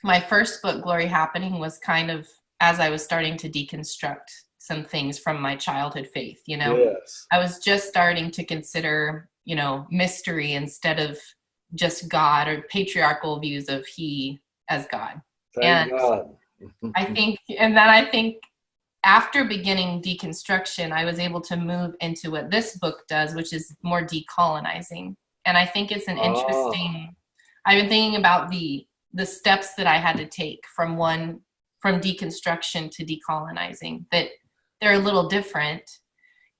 my first book, Glory Happening, was kind of as I was starting to deconstruct some things from my childhood faith, you know. Yes. I was just starting to consider, you know, mystery instead of just God, or patriarchal views of he as God. Thank And God. I think after beginning deconstruction, I was able to move into what this book does, which is more decolonizing. And I think it's an Ah, interesting, I've been thinking about the steps that I had to take from deconstruction to decolonizing, that they're a little different.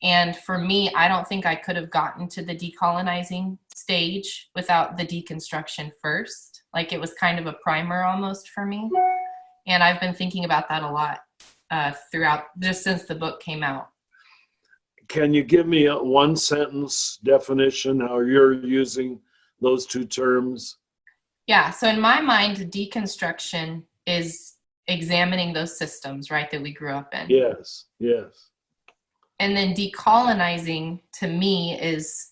And for me, I don't think I could have gotten to the decolonizing stage without the deconstruction first. Like, it was kind of a primer almost for me. And I've been thinking about that a lot throughout, just since the book came out. can you give me a one sentence definition how you're using those two terms? Yeah. So in my mind, deconstruction is examining those systems, right, that we grew up in. Yes, yes. And then decolonizing to me is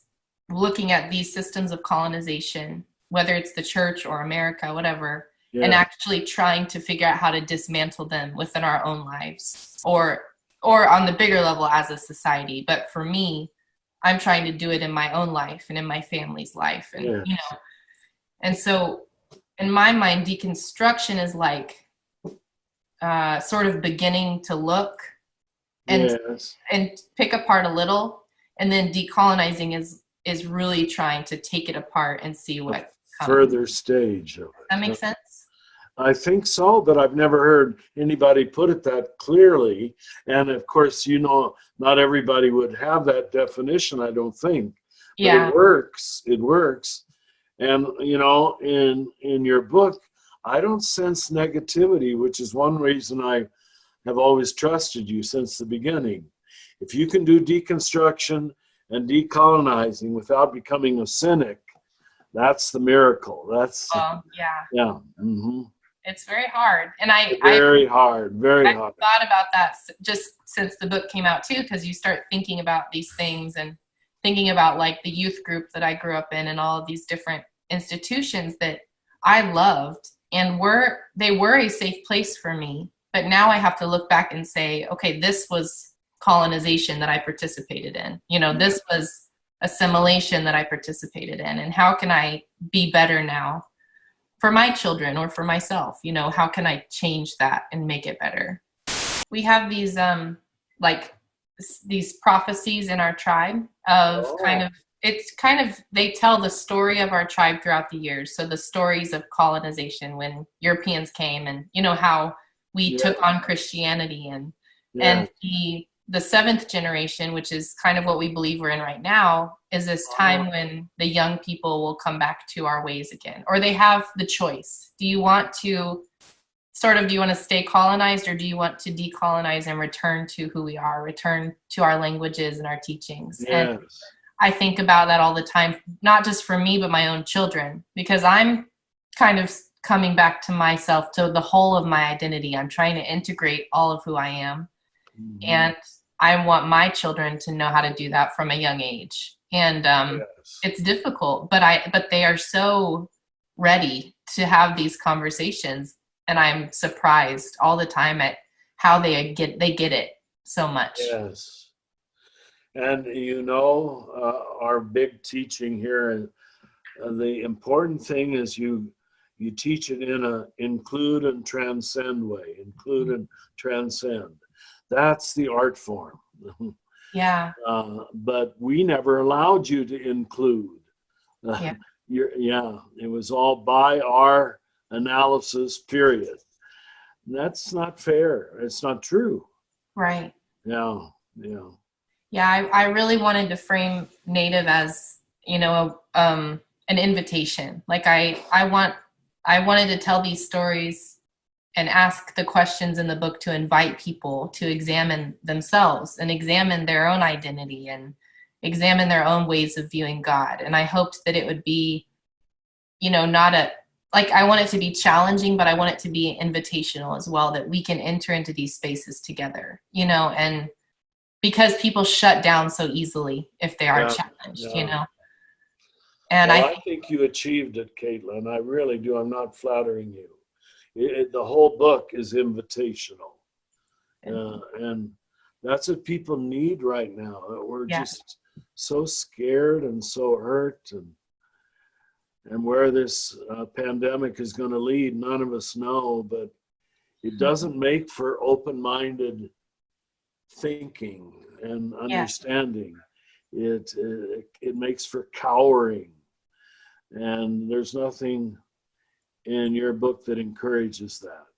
looking at these systems of colonization, whether it's the church or America, whatever, and Yeah. actually trying to figure out how to dismantle them within our own lives, or on the bigger level as a society. But for me, I'm trying to do it in my own life and in my family's life. And, you Yes. know, and so in my mind, deconstruction is like sort of beginning to look and Yes. pick apart a little, and then decolonizing is really trying to take it apart and see A what comes. further stage of That it. makes sense? I think so, but I've never heard anybody put it that clearly. And of course, you know, not everybody would have that definition, I don't think. But Yeah. it works. It works. And you know, in your book, I don't sense negativity, which is one reason I have always trusted you since the beginning. If you can do deconstruction and decolonizing without becoming a cynic, that's the miracle. That's Well, yeah. yeah. Mm-hmm. It's very hard. And Very hard, very I've hard. thought about that just since the book came out too, because you start thinking about these things and thinking about like the youth group that I grew up in and all of these different institutions that I loved and they were a safe place for me. But now I have to look back and say, okay, this was colonization that I participated in. You know, this was assimilation that I participated in. And how can I be better now for my children or for myself? You know, how can I change that and make it better? We have these like these prophecies in our tribe of they tell the story of our tribe throughout the years. So the stories of colonization when Europeans came, and you know how we took on Christianity, and the seventh generation, which is kind of what we believe we're in right now, is this time when the young people will come back to our ways again, or they have the choice. Do you want to stay colonized, or do you want to decolonize and return to who we are, return to our languages and our teachings? Yes. And I think about that all the time, not just for me, but my own children, because I'm kind of coming back to myself, to the whole of my identity. I'm trying to integrate all of who I am. Mm-hmm. And I want my children to know how to do that from a young age. And it's difficult, but they are so ready to have these conversations. And I'm surprised all the time at how they get it so much. Yes. And you know, our big teaching here, and the important thing is you teach it in a include and transcend way. Include and transcend. That's the art form. Yeah. But we never allowed you to include. It was all by our analysis, period. That's not fair. It's not true. Right. Yeah. I really wanted to frame Native as, you know, an invitation. Like I wanted to tell these stories and ask the questions in the book to invite people to examine themselves and examine their own identity and examine their own ways of viewing God. And I hoped that it would be, you know, I want it to be challenging, but I want it to be invitational as well, that we can enter into these spaces together, you know, and because people shut down so easily if they are challenged, you know. And I think you achieved it, Kaitlin. I really do. I'm not flattering you. The whole book is invitational. And that's what people need right now. We're just so scared and so hurt, and where this pandemic is going to lead, none of us know, but it doesn't make for open-minded thinking and understanding. It makes for cowering, and there's nothing in your book that encourages that.